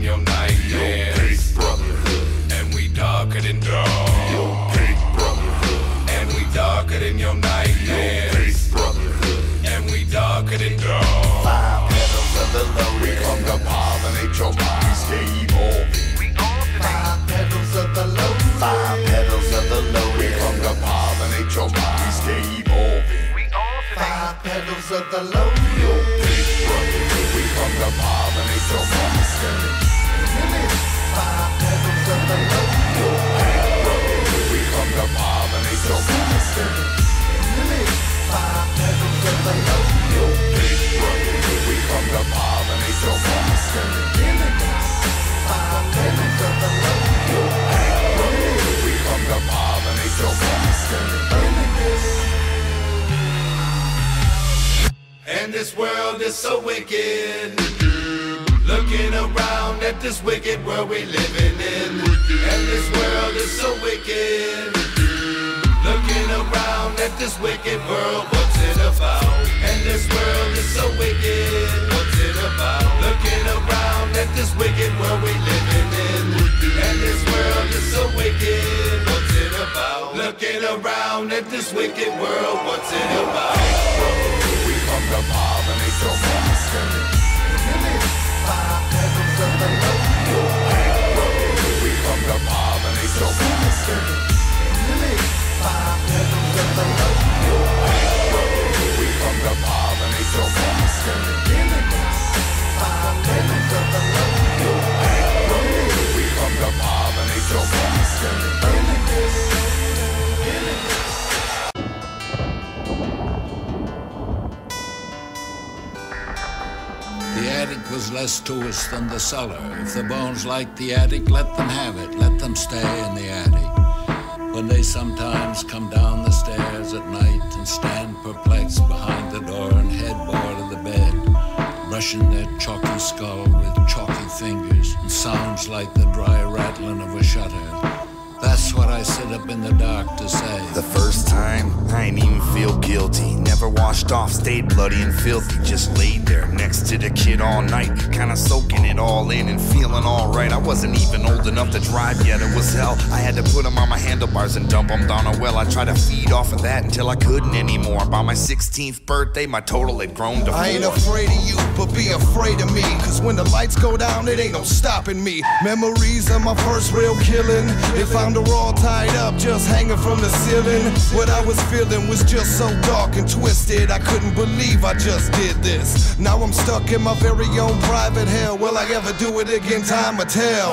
your nightmares. Your big brotherhood. And we darker than dawn. Your big brotherhood. And we darker than your nightmares. Your big brotherhood. And we darker than dawn. 5 petals of the lotus. We come to pollinate your mind. We stay evolving. 5 petals of the lotus. 5 petals of the lotus. We come to pollinate your mind. We stay evolving. 5 petals of the lotus. Your big brotherhood. We come to pollinate your mind. 5 petals of the lotus. Your big brotherhood. We come to pollinate your mind. 5 petals of the lotus. Your big brotherhood. We come to pollinate your mind. 5 petals of the lotus. Your big brotherhood. We come to pollinate your mind. And this world is so wicked. Looking around at this wicked world we living in. And this world is so wicked. Looking around at this wicked world, what's it about? And this world is so wicked. What's it about? Looking around at this wicked world we living in. And this world is so wicked. What's it about? Looking around at this wicked world, what's it about? We come to pollinate your mind. 5 petals of the lotus. Your big brotherhood. We come to pollinate your mind. 5 petals of the lotus. Your big brotherhood. We come to pollinate your mind. 5 petals of the lotus. Your big brotherhood. We come to pollinate your mind. The attic was less to us than the cellar. If the bones liked the attic, let them have it. Let them stay in the attic. When they sometimes come down the stairs at night and stand perplexed behind the door and headboard of the bed, brushing their chalky skull with chalky fingers and sounds like the dry rattling of a shutter. That's what I sit up in the dark to say. The first time, I ain't even feel guilty. Never washed off, stayed bloody and filthy. Just laid there next to the kid all night, kinda soaking it all in and feeling alright. I wasn't even old enough to drive yet, it was hell. I had to put him on my handlebars and dump him down a well. I tried to feed off of that until I couldn't anymore. By my 16th birthday, my total had grown to 4. I ain't afraid of you, but be afraid of me. Cause when the lights go down, it ain't no stopping me. Memories of my first real killing. They found her all tied up, just hanging from the ceiling. What I was feeling was just so dark and twisted. I couldn't believe I just did this. Now I'm stuck in my very own private hell. Will I ever do it again? Time will tell.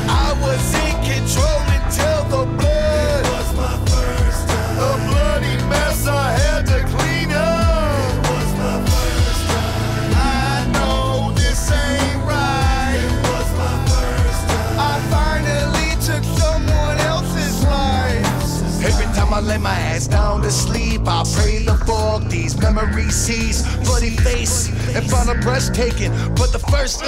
I was in control until the blood. It was my first time. A bloody mess I had to clean up. It was my first time. I know this ain't right. It was my first time. I finally took someone else's life. Every time I lay my ass down to sleep, I pray the fog these memories cease. Bloody face and find a breathtaking. But the first,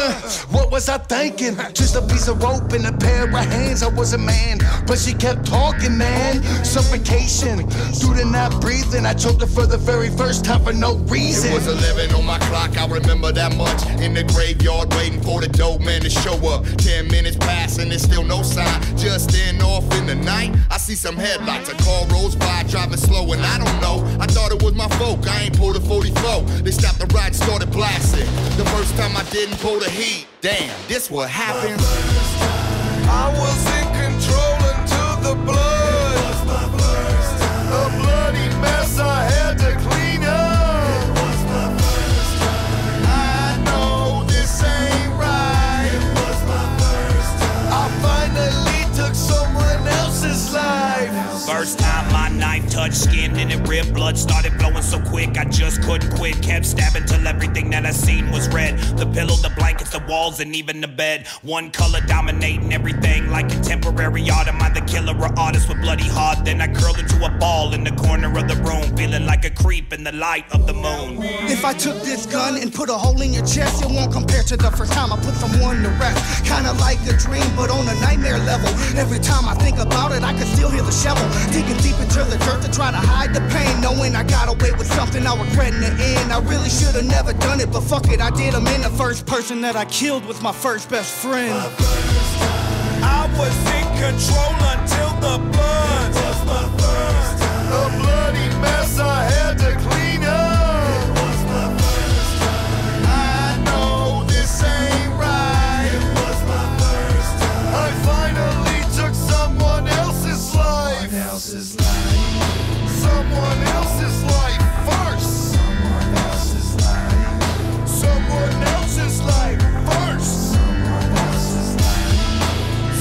what was I thinking? Just a piece of rope and a pair of hands. I was a man, but she kept talking, man. Suffocation through the not breathing. I choked her for the very first time for no reason. It was 11 on my clock, I remember that much. In the graveyard waiting for the dope man to show up. 10 minutes pass and there's still no sign. Just then off in the night, I see some headlights. A car rolls by, driving slow, and I don't know. I thought it was my folk, I ain't pulled a 44. They stopped the ride and started blasting. The first time I didn't pull the heat. Damn, this what happens. I was in control until the blood. It was my first time. A bloody mess I had to clean up. It was my first time. I know this ain't right. It was my first time. I finally took someone else's life. First time my knife touched skin and it ripped. Blood started flowing so quick I just couldn't quit. Kept stabbing till everything that I seen was red. The pillow, the blankets, the walls, and even the bed. One color dominating everything like contemporary art. Am I the killer or artist with bloody heart? Then I curled into a ball in the corner of the room, feeling like a creep in the light of the moon. If I took this gun and put a hole in your chest, it won't compare to the first time I put someone to rest. Kinda like a dream, but on a nightmare level. Every time I think about it, I can still hear the shovel digging deep into the dirt to try to hide the pain. win, knowing I got away with something I regret in the end. I really should've never done it, but fuck it, I did. I'm in the first person that I killed was my first best friend. I was in control until the blood. It was my first time. A bloody mess I had to clean up. It was my first time. I know this ain't right. It was my first time. I finally took someone else's life. Someone else's life. Someone else's life first. Someone else's life. Someone else's life first. Someone else's life.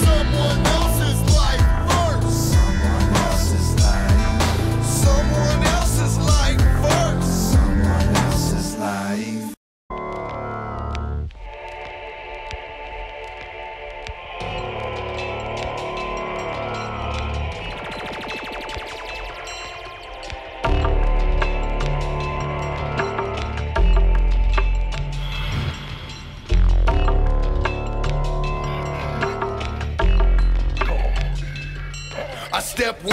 Someone else's life first. Someone else's life. Someone else's life first. Someone else's life. I step 1, 2,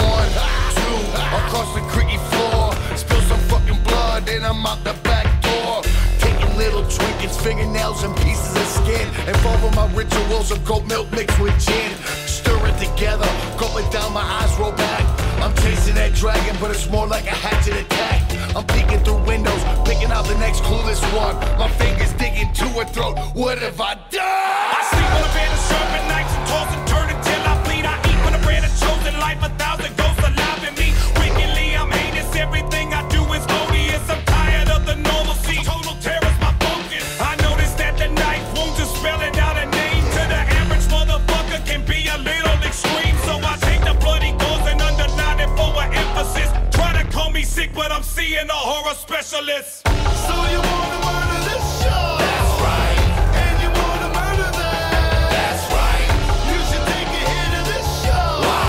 across the creaky floor. Spill some fucking blood, then I'm out the back door. Taking little trinkets, fingernails, and pieces of skin. Involving my rituals of goat milk mixed with gin. Stir it together, going down, my eyes roll back. I'm chasing that dragon, but it's more like a hatchet attack. I'm peeking through windows, picking out the next clueless one. My fingers digging to her throat. What have I done? I sleep on a bed of sharpened knives and toss and turn until I bleed. I eat from the bread of chosen life, 1,000 ghosts alive in me. Wickedly, I'm heinous. Everything I do is odious. I'm tired of the normalcy. Total terror's my focus. I noticed that the knife won't just spell it out a name. To the average motherfucker can be a little extreme. So I take the bloody gauze and underline it for an emphasis. Try to call me sick, but I'm seeing a horror specialist. So you wanna murder this show? That's right. And you wanna murder that? That's right. You should take a hit of this show. Why?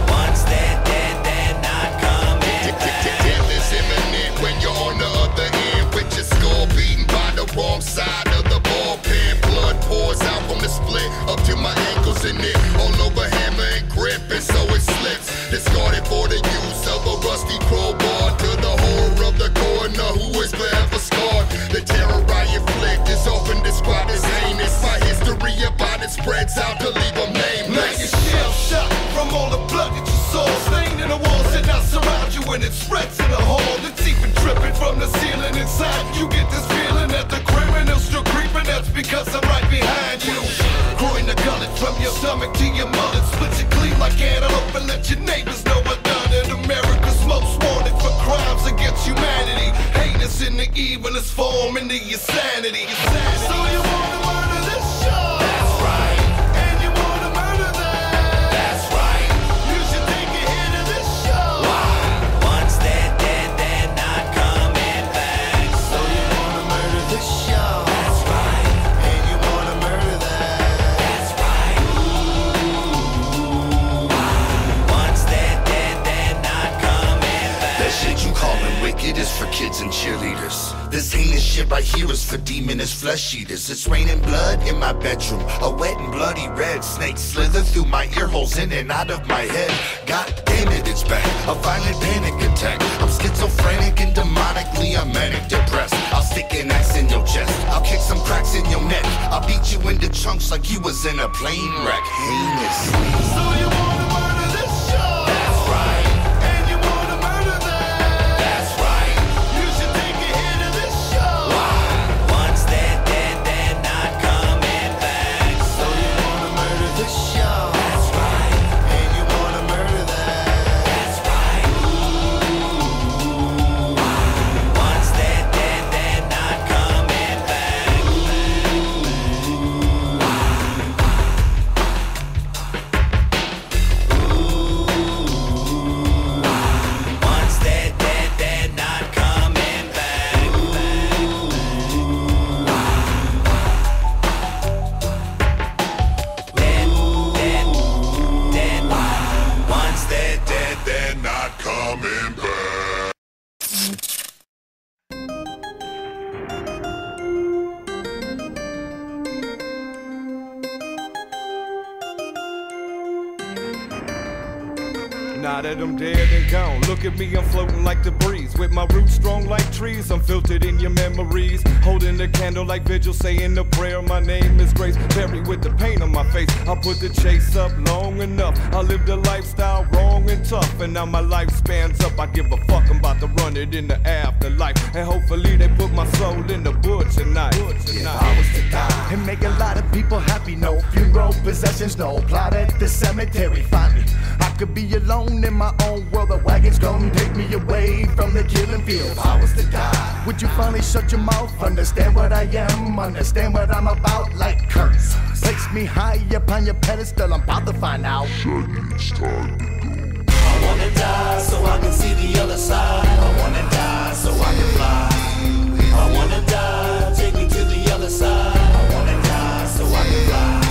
Once they're dead, they're not coming back. Death is imminent when you're on the other end with your skull beaten by the wrong side of the ballpen. Blood pours out from the split up to my ankles in it. All over hammer and grip, and so it slips. Discarded for the use of a rusty crowbar. To the horror of the coroner who is forever scarred. The terror I inflict is often described as heinous. My history about it spreads out to leave them Now nameless. you're shell-shocked from all the blood that you saw. Stained in the walls that now surround you, and it spreads in the hall. It's even dripping from the ceiling inside. You get this feeling that the criminal's still creeping. That's because I'm right behind you. Growing the gullet from your stomach to your mullet. Split you clean like antelope and let your neighbors know what done. And America's most wanted for crimes against humanity. Heinous in the evilest form into your sanity. So you wanna murder this show? That's right. And you wanna murder that? That's right. You should take a hit of this show. Why? Once they're dead, they're not coming back. So you wanna murder this show? That's right. And you wanna murder that? That's right. Once they're dead, they're not coming back. That shit you callin' wicked is for kids and cheerleaders. This heinous shit right here is for demonous flesh eaters. It's raining blood in my bedroom, a wet and bloody red. Snakes slither through my ear holes in and out of my head. God damn it, it's back, a violent panic attack. I'm schizophrenic and demonically I'm manic depressed. I'll stick an axe in your chest, I'll kick some cracks in your neck. I'll beat you into chunks like you was in a plane wreck. Heinous. So you wanna murder this show? That's right. And you wanna murder that? That's right. You should take a hit of this show. Why? Once they're dead, they're not coming back. So you wanna murder this show? That's right. And you wanna murder that? That's right. Once they're dead, they're not coming back. Now that I'm dead and gone, look at me, I'm floating like the breeze. With my roots strong like trees, I'm filtered in your memories. Holding the candle like vigil, saying a prayer. My name is Grace, buried with the pain on my face. I put the chase up long enough. I lived a lifestyle wrong and tough, and now my life spans up. I give a fuck, I'm about to run it in the afterlife. And hopefully they put my soul in the butcher knife. If I was to die and make a lot of people happy, no funeral possessions, no plot at the cemetery. Finally, I could be alone in my own world. The wagon's gonna take me away from the killing field. If I was to die, would you finally shut your mouth? Understand what I am, understand what I'm about, like curse. Place me high upon your pedestal, I'm about to find out. It's time to go. I wanna die so I can see the other side. I wanna die so I can fly. I wanna die, take me to the other side. I wanna die so I can fly.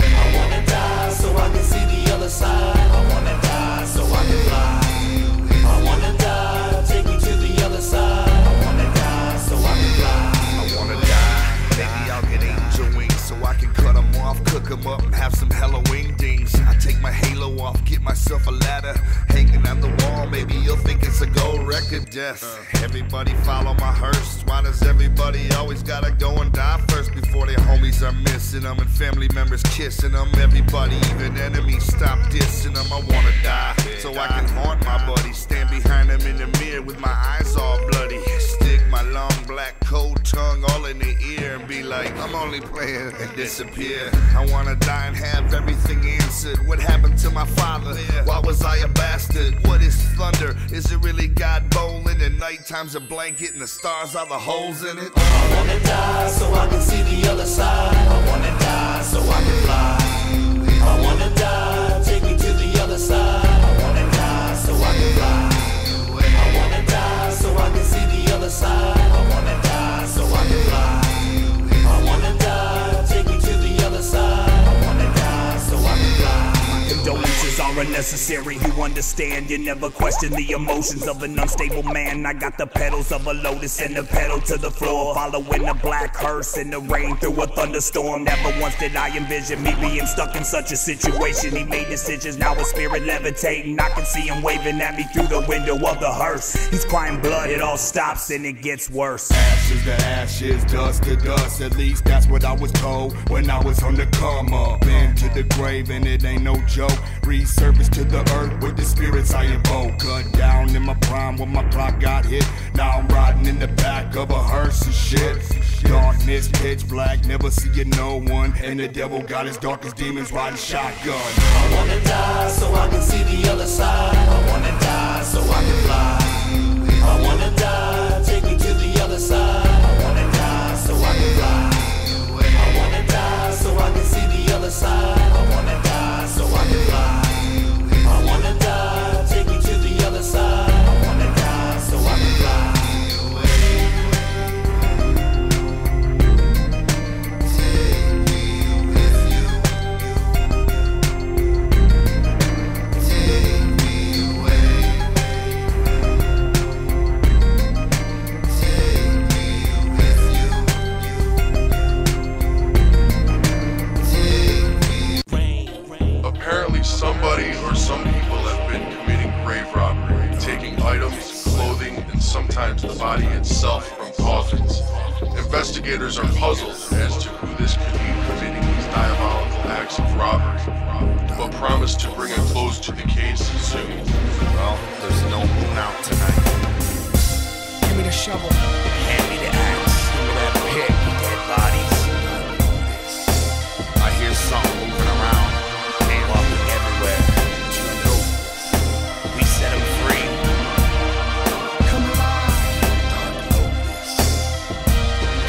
I wanna die so I can see the other side. I wanna die so I can fly. I wanna die, take me to the other side. I wanna die so I can fly. I wanna die, maybe I'll get angel wings so I can cut them off, cook them up, and have some Halloween dings. I take my halo off, get myself a ladder, hanging on the wall, maybe you'll think it's a gold record. Death, everybody follow my hearse. Why does everybody always gotta go and die first before their homies are missing them and family members kissing them? Everybody, even enemies, stop dissing them. I wanna die so I can haunt my buddies, stand behind them in the mirror with my eyes all bloody, stick my long black cold tongue all in their ear and be like, I'm only playing, and disappear. I wanna die and have everything answered. What happened to my father? Why was I a bastard? What is thunder? Is it really God bowling? And nighttime's a blanket and the stars are the holes in it. I wanna die so I can see the other side. I wanna die so I can fly. I wanna die, take me to the other side. I wanna die so I can fly. I wanna die so I can see the other side. I wanna die so I can fly. I wanna die, take me to the other side. I wanna die so I can fly. Condolences are unnecessary, you understand. You never question the emotions of an unstable man. I got the petals of a lotus and the pedal to the floor, following a black hearse in the rain through a thunderstorm. Never once did I envision me being stuck in such a situation. He made decisions, now his spirit levitating. I can see him waving at me through the window of the hearse. He's crying blood, it all stops and it gets worse. Ashes to ashes, dust to dust. At least that's what I was told when I was on the come up. Been to the grave and it ain't no joke. Resurface to the earth with the spirits I invoke. Cut down in my prime when my clock got hit. Now I'm riding in the back of a hearse and shit. Darkness, pitch black, never seeing no one. And the devil got his darkest demons riding shotgun. I wanna die so I can see the other side. I wanna die so I can fly. I wanna die, take me to the other side. I wanna die so I can fly. I wanna die so I can see the other side. I wanna die so I can fly. I wanna die, take me to the other side. I wanna die so I can fly. Somebody or some people have been committing grave robbery, taking items, clothing, and sometimes the body itself from coffins. Investigators are puzzled as to who this could be committing these diabolical acts of robbery, but promise to bring a close to the case soon. Well, there's no moon out tonight. Give me the shovel. Hand me the axe. Give me that pick, dead bodies. I hear something moving around. Walking everywhere. We set him free. Come alive.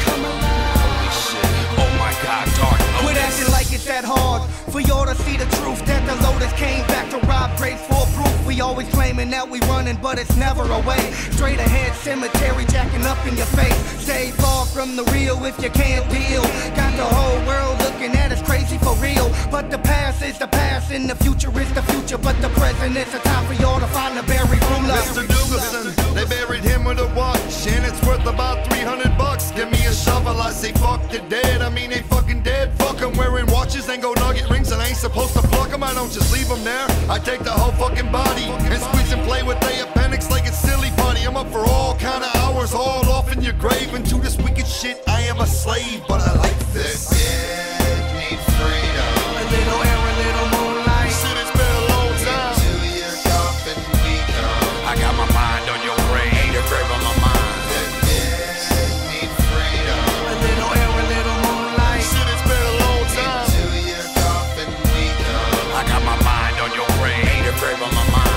Come alive. Holy shit. Oh my God, Dark Lotus. Quit acting like it's that hard for y'all to see the truth that the Lotus came back to rob Graves for proof. We always claiming that we running, but it's never away. Straight ahead cemetery jacking up in your face. Stay far from the real if you can't deal. Got the whole world looking at us crazy for real. But the past is the past and the future is the future. But the present is the time for y'all to find the buried ruler. Mr. Douglason, they buried him with a watch, and it's worth about $300. Give me a shovel, I say fuck the dead. I mean they fucking dead. Fuck 'em wearing watches and gold nugget rings, and I ain't supposed to pluck them? I don't just leave them there. I take the whole fucking body and squeeze and play with the appendix like it's silly putty. I'm up for all kind of hours, all off in your grave. And to this wicked shit, I am a slave, but I like this. Yeah, need freedom. A little air, a little moonlight. Shit, it's been a long time. To your coffin we come. I got my mind on your grave, ain't a grave on my mind. Yeah, need freedom. A little air, a little moonlight. Shit, it's been a long time. To your coffin we come. I got my mind on your grave, ain't a grave on my mind.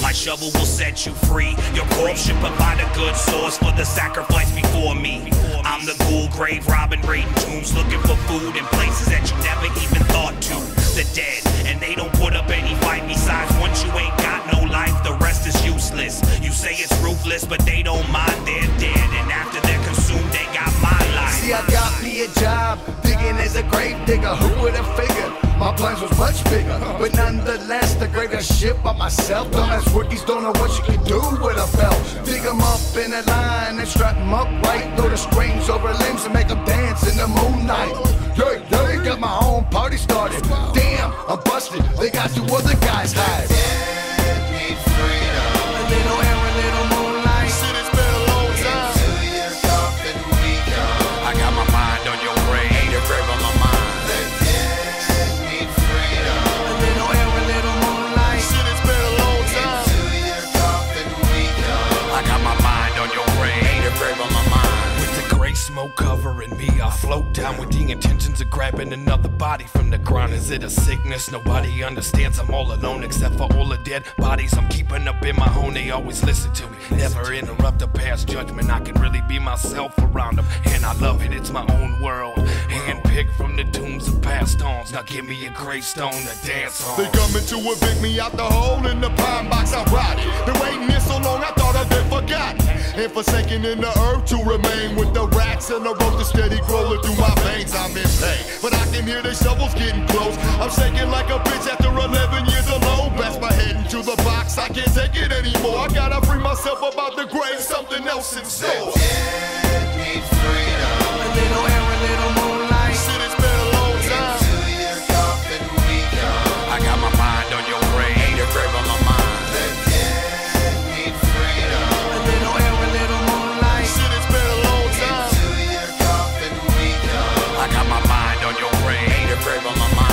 My shovel will set you free. Your corpse should provide a good source for the sacrifice before me. I'm the ghoul, grave robbing, raiding tombs, looking for food in places that you never even thought to. The dead, and they don't put up any fight. Besides, once you ain't got no life, the rest is useless. You say it's ruthless, but they don't mind. They're dead, and after they're consumed, they got my life. See, I got me a job, digging as a grave digger. Who would have figured? My plans was much bigger, but nonetheless, the greater shit by myself. Dumbass rookies don't know what you can do with a belt. Dig them up in a line and strap them up right. Throw the strings over limbs and make them dance in the moonlight. Yeah, got my own party started. Damn, I'm busted. They got two other guys hide. Yeah, need freedom. A little air, a little moonlight. Shit, it's been a long time. To your coffin we come. I got my mind on your grave, ain't a grave on my mind. Yeah, need freedom. A little air, a little moonlight. Shit, it's been a long time. To your coffin we come. I got my mind on your grave, ain't a grave on my mind. With the gray smoke covering me, I float down with the intentions of grabbing another body from the ground. Is it a sickness? Nobody understands. I'm all alone except for all the dead bodies I'm keeping up in my home. They always listen to me, never interrupt the past judgment. I can really be myself around them, and I love it. It's my own world, handpicked from the tombs of past stones. Now give me a gravestone to dance on. They coming to evict me out the hole in the pine box I rotted. Been waiting here so long I thought I'd been forgotten. And forsaken in the earth to remain with the rats and the rope that's steady crawling through my veins. I'm in pain, but I can hear the shovels getting close. I'm shaking like a bitch after 11 years alone. Blast my head into the box, I can't take it anymore. I gotta free myself about the grave, something else in store. Yeah, need freedom. A little air, a little moonlight. Shit, it's been a long time. To your coffin we come. I got my mind on your grave, ain't a grave on my mind. Yeah, need freedom. A little air, a little moonlight. Shit, it's been a long time. To your coffin we come. I got my mind on your grave, ain't a grave on my mind.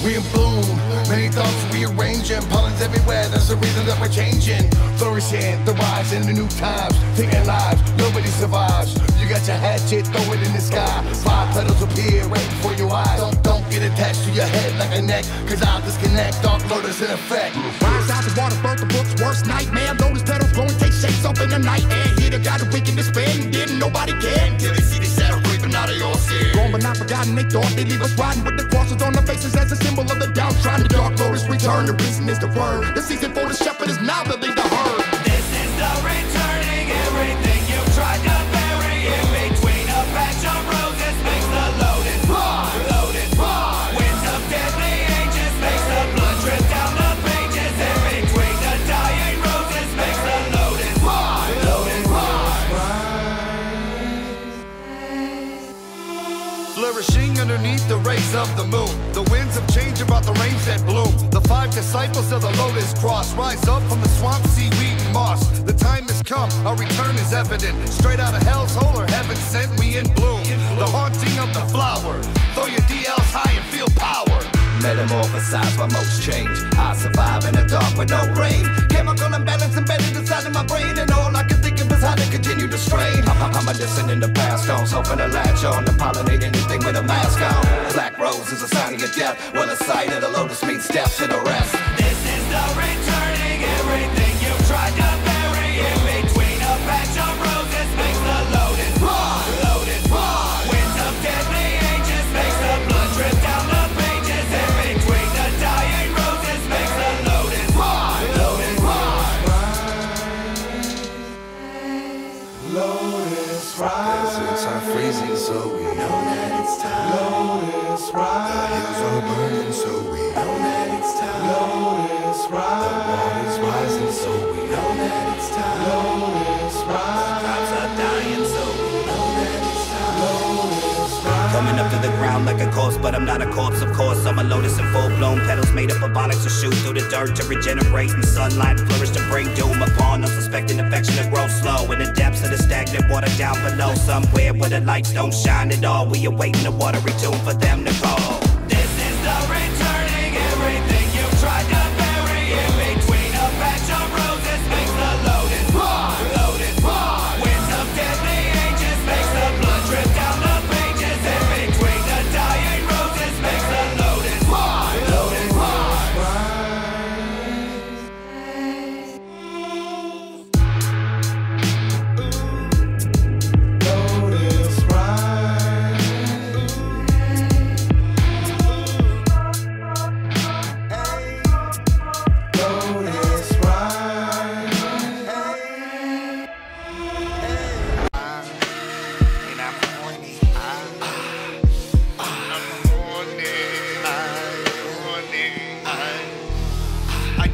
We in bloom, many thoughts rearranging, pollens everywhere, there's a reason that we're changing. Flourishing, the rise in the new times, thinking lives, nobody survives. You got your hatchet, throw it in the sky. 5 petals appear right before your eyes. Don't get attached to your head like a neck, cause I'll disconnect, dark Lotus in effect. Rise out the water, birth the book's worst nightmare. Lotus petals growing, take shapes up in the night air. Here the guy that we can despair, and didn't nobody care. Until they see the shadow creeping out of your skin. Gone but not forgotten, they thought they leave us riding with the crosses on their faces as a symbol of the downtrodden. The dark Lotus return, the reason is the word. The season for the shepherd is now to lead the herd. This is the returning, everything you tried to bury in between a patch of roses makes the lotus rise. Lotus rise. Winds of deadly ages makes the blood drip down the pages. In between the dying roses makes the lotus rise. Lotus rise. Flourishing underneath the rays of the moon. The winds of change about the rains that bloom. The 5 disciples of the Lotus cross rise up from the swamp, seaweed and moss. The time has come, our return is evident. Straight out of hell's hole or heaven sent, we in bloom. The haunting of the flower. Throw your DLs high and feel power. Metamorphosized by most change. I survive in the dark with no rain. Chemical imbalance embedded inside of my brain, and all I can think of is how to continue to strain. I'm a descendant of past stones, hoping to latch on to pollinate anything with a mask on. Black rose is a sign of your death. Well, the sight of the lotus means death to the rest. This is the returning, everything you tried to bury in between a patch of roses makes the lotus rise. Lotus rise. Winds of deadly ages makes the blood drip down the pages. In between the dying roses makes the lotus rise. Lotus rise. Lotus rise. Deserts are freezing, so we Know that it's time. Lotus rise. The hills are burning, so we know that it's time. around like a corpse, but I'm not a corpse, of course. I'm a lotus in full-blown petals made up of onyx to shoot through the dirt to regenerate in sunlight, flourish to bring doom upon unsuspecting affection to grow slow in the depths of the stagnant water down below, somewhere where the lights don't shine at all. We awaiting the watery tomb for them to call. This is the returning, everything you tried to bury in between a patch of roses makes the lotus rise. Lotus rise. Winds of deadly ages makes the blood drip down the pages. In between the dying roses makes the lotus rise. Lotus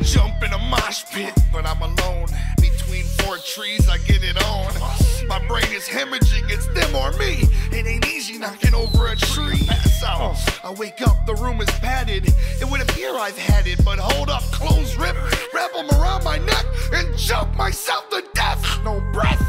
Jump in a mosh pit, but I'm alone. Between four trees, I get it on. My brain is hemorrhaging, it's them or me. It ain't easy knocking over a tree. Pass out. I wake up, the room is padded. It would appear I've had it, but hold up, clothes rip, wrap them around my neck, and choke myself to death. No breath.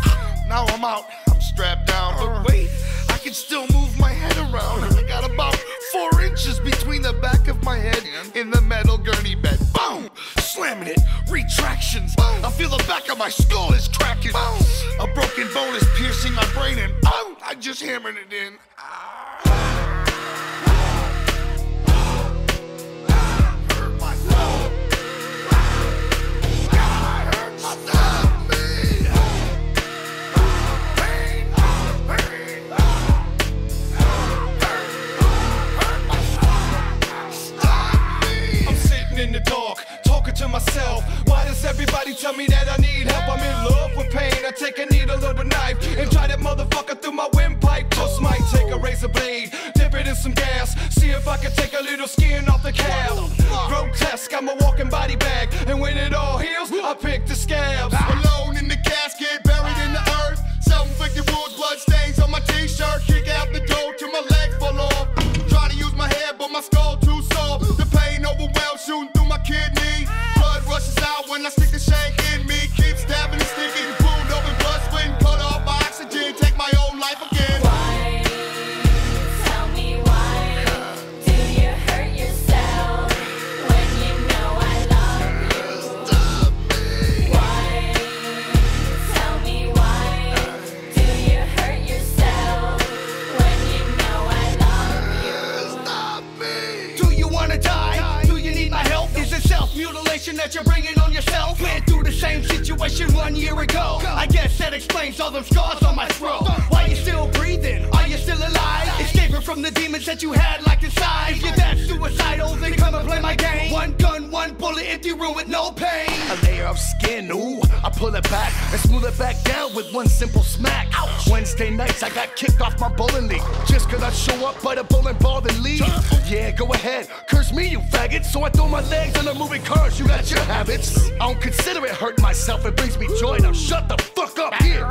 Now I'm out, I'm strapped down. But wait, I can still move my head around. I got about 4 inches between the back of my head and the metal gurney bed. Boom! Slamming it, retractions. Boom. I feel the back of my skull is cracking. Boom. A broken bone is piercing my brain and boom! I just hammered it in. Hurt myself. I hurt myself. In the dark, talking to myself. Why does everybody tell me that I need help? I'm in love with pain. I take a needle or a knife and try that motherfucker through my windpipe. Just might take a razor blade, dip it in some gas, see if I can take a little skin off the calf. Grotesque, I'm a walking body bag, and when it all heals, I pick the scabs. Alone in the casket, buried in the earth. Self-inflicted wounds, blood stains on my t-shirt. Kick out the door till my legs fall off. Try to use my head, but my skull too soft. The pain overwhelms, shooting through my kidney. Blood rushes out when I stick the shank in me. Keep stabbing and sticking, wound open, blood sweating, cut off my oxygen, take my own life again. Why? Tell me why do you hurt yourself when you know I love you? Stop me. Why? Tell me why do you hurt yourself when you know I love you? Stop me. Do you wanna die? Do you need my help? Is it self-mutilation that you're bringing on yourself? Went through the same situation 1 year ago. I guess that explains all them scars on my throat. Why you still breathing? Are you still alive? Escaping from the demons that you had locked inside. If you're that suicidal, then come and play my game. One gun, one bullet, empty room with no pain. A layer of skin, ooh, I pull it back and smooth it back down with one simple smack. Ouch. Wednesday nights I got kicked off my bowling league just cause I show up by the bowling ball and leave. Yeah, go ahead, curse me you faggot. So I throw my legs on the moving cars, you got your habits. I don't consider it hurting myself, it brings me joy. Now shut the fuck up here.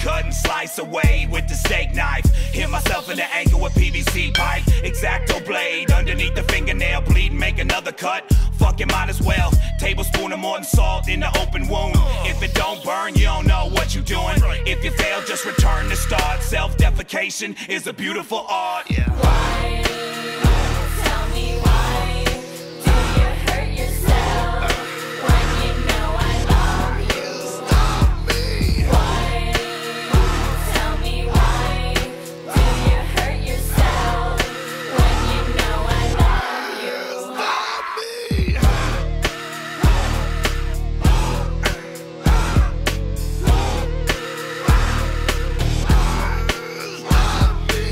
Cut and slice away with the steak knife. Hit myself in the ankle with PVC pipe. X-Acto blade underneath the fingernail. Bleed, make another cut. Fuck it, might as well. Tablespoon of molten salt in the open wound. If it don't burn, you don't know what you're doing. If you fail, just return to start. Self-defecation is a beautiful art. Why? Tell me why do you hurt yourself when you know I love you? Stop me. Why? Tell me why do you hurt yourself when you know I love you? Stop me. Stop me.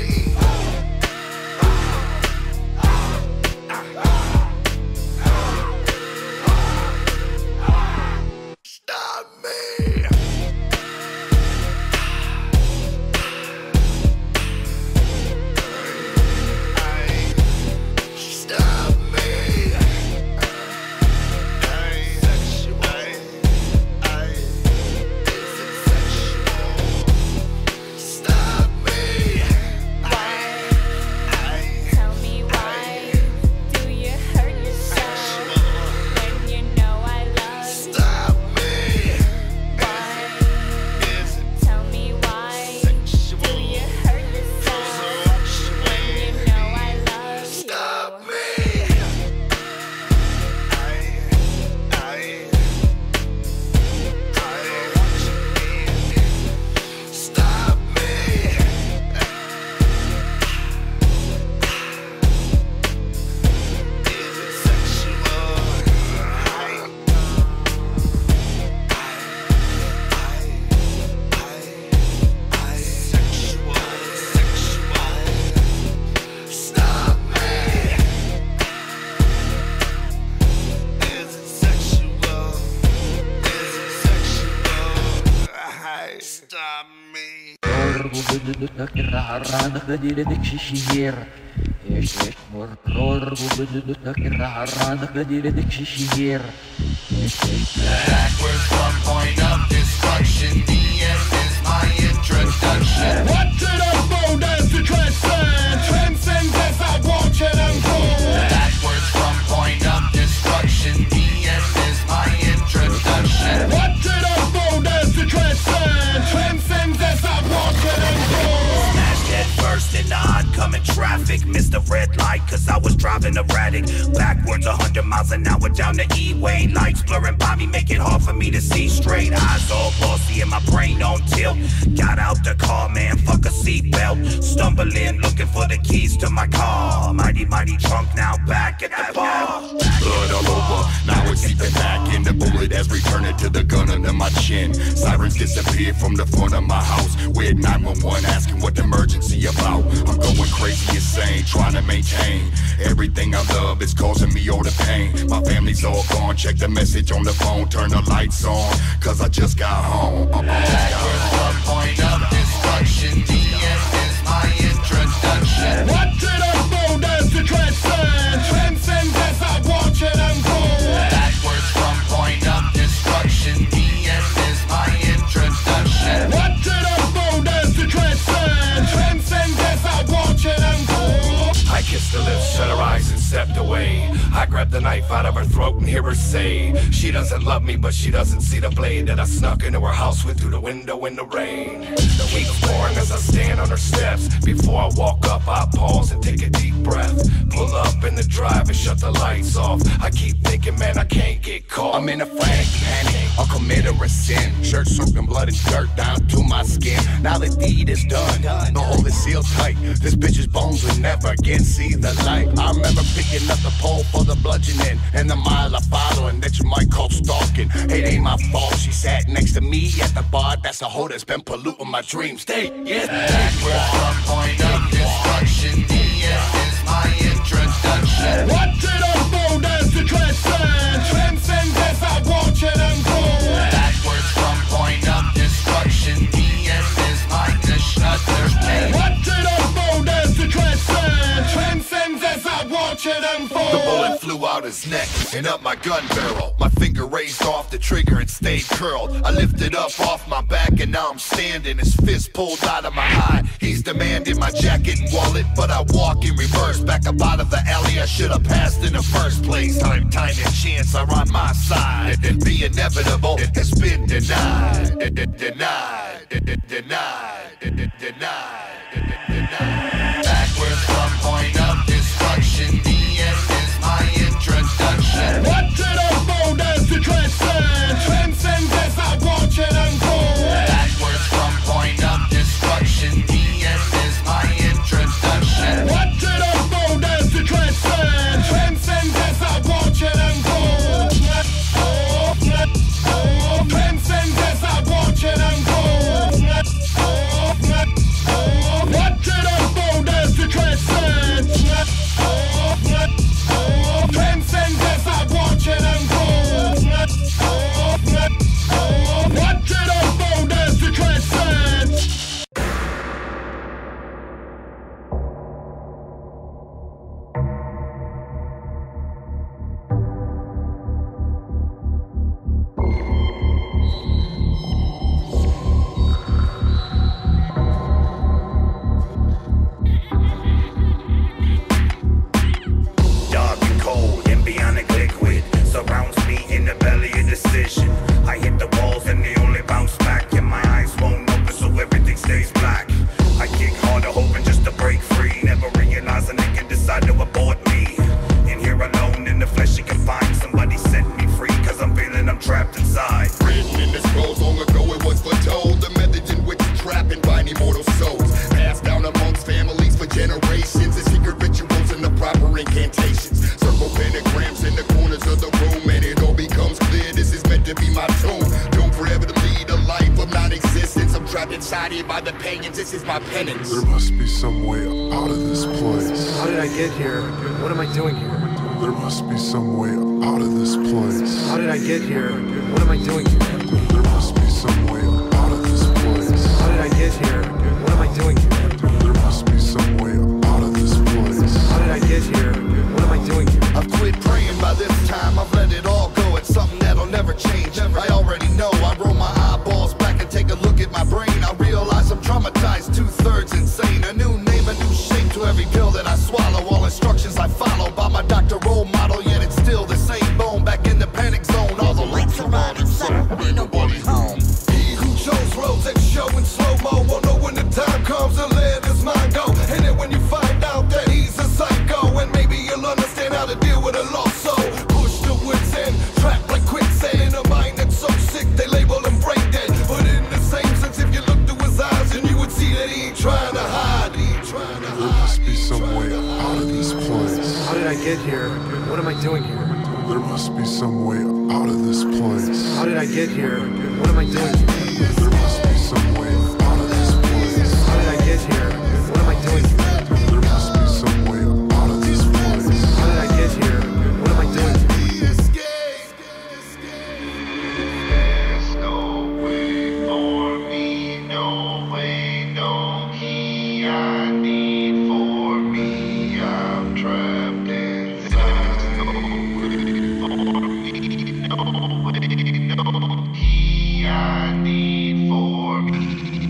stop me. Backwards from point of destruction, the end is my introduction. What did I fold as to transcend? Transcend as I watch and unfold. Backwards from point of destruction, the end is my introduction. What did I fold as to transcend? Transcend as I watch and unfold. Smashed head first in the oncoming traffic. Missed the red light cause I was driving erratic. Backwards 100 miles an hour down the E-way. Lights blurring by me, make it hard for me to see straight. Eyes all glossy and my brain on tilt. Got out the car, man, fuck a seatbelt. Stumbling, looking for the keys to my car. Mighty trunk now back at the bar. Blood all over, now it's seeping back in. The bullet has returned to the gun under my chin. Sirens disappeared from the front of my house. With 911 asking what the emergency about. I'm going crazy, insane, trying to maintain everything I love is causing me all the pain. My family's all gone, check the message on the phone. Turn the lights on, cause I just got home. Backwards from point of destruction, the end is my introduction. What did I fold as to transcend? Transcend as I watch and unfold. Backwards from point of destruction, the end is my introduction. What did I fold as to transcend? Transcend as I watch and unfold. I kissed her lips, shut her eyes and stepped away. I grabbed the knife out of her throat and hear her say, she doesn't love me but she doesn't see the blade that I snuck into her house with through the window in the rain. The heat's pouring as I stand on her steps. Before I walk up I pause and take a deep breath. Pull up in the drive and shut the lights off. I keep thinking, man, I can't get caught. I'm in a frantic panic, I'll commit a sin. Shirt soaked in blood and dirt down to my skin. Now the deed is done, the hole is sealed tight. This bitch's bones will never again see the light. I remember picking up the pole for the bludgeoning and the mile of following that you might call stalking. It ain't my fault, she sat next to me at the bar. That's a hoe that's been polluting my dreams. Stay, yeah. Backwards from point of destruction, the end is my introduction. What did I fold as to transcend? Transcend as I watch and unfold. Backwards from point of destruction, the end is my introduction. What did I fold as to transcend? Transcend as I watch and unfold. The bullet flew out his neck and up my gun barrel. My finger raised off the trigger and stayed curled. I lifted up off my back and now I'm standing. His fist pulled out of my eye. He's demanding my jacket and wallet, but I walk in reverse. Back up out of the alley I should have passed in the first place. Time and chance are on my side. The inevitable has been denied. Backwards from point of destruction, the end is my introduction. What did I fold as to transcend? Transcend as I watch and unfold. Backwards from point of destruction, the end is my introduction. What did I fold as to transcend? Transcend as I watch and unfold. Transcend as I watch and unfold. What did I fold as to transcend? Transcend as I watch and unfold. What did I fold as to transcend? Dark and cold, embryonic liquid surrounds me in the belly of decision. I hit the walls and they only bounce back, and my eyes won't open so everything stays black. I kick harder hoping just to break free, never realizing they can decide to abort me. And here alone in the flesh you can find somebody set me free, cause I'm feeling I'm trapped inside. Written in the scrolls long ago it was foretold. The methods in which to trap and bind immortal souls, passed down amongst families for generations. The secret rituals and the proper incantations. Circle pentagrams in the corners of the room, and it all becomes clear this is meant to be my tomb. Doomed forever to lead a life of non-existence. I'm trapped inside here by the pagans, this is my penance. There must be some way out of this place. How did I get here? What am I doing here? There must be some way out of this place. How did I get here? What am I doing here? There must be some way out of this place. get here? What am I doing here? There must be some way out of this place. How did I get here? What am I doing here? I've quit praying by this time, I've let it all go. It's something that'll never change. I already know. I roll my eyeballs back and take a look at my brain. I realize I'm traumatized, 2/3 insane. A new name, a new shape to every pill that I swallow. All instructions I follow by my doctor role model, yet it's still the same bone. Back in the panic zone, all the lights are on and so ain't nobody home. He who chose roads that show in slow-mo won't know when the time comes to let his mind go. And then when you find out that he's a psycho, and maybe you'll understand how to deal with a lost soul. Push the wits in, trapped like quicksand in a mind that's so sick they label him brain dead. But in the same sense, if you look through his eyes, and you would see that he ain't trying to hide. He ain't trying to hide. There must be some way out of this place. How did I get here? What am I doing here? There must be some way out of this place. How did I get here? What am I doing here? There must be some way out of this place. How did I get here? What am I doing here? There must be some way out of this place. How did I get here? What am I doing here? There's no way for me, no way, no key I need for me. I'm trapped inside. No way for me, no way, no key I need for me.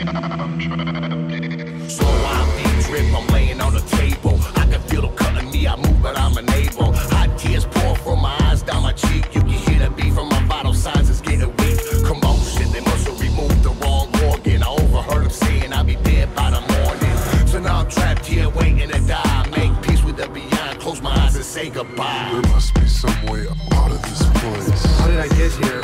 I'm trapped inside. So I'm deep drip, I'm laying on the table. I can feel them cutting me, I move, but I'm unable. Hot tears pour from my eyes down my cheek. You can hear the beat from my vital signs, it's getting weak. Commotion, they must have removed the wrong organ. I overheard them saying I'll be dead by the morning. So now I'm trapped here waiting to die. Make peace with the beyond, close my eyes and say goodbye. There must be some way out of this place. How did I get here?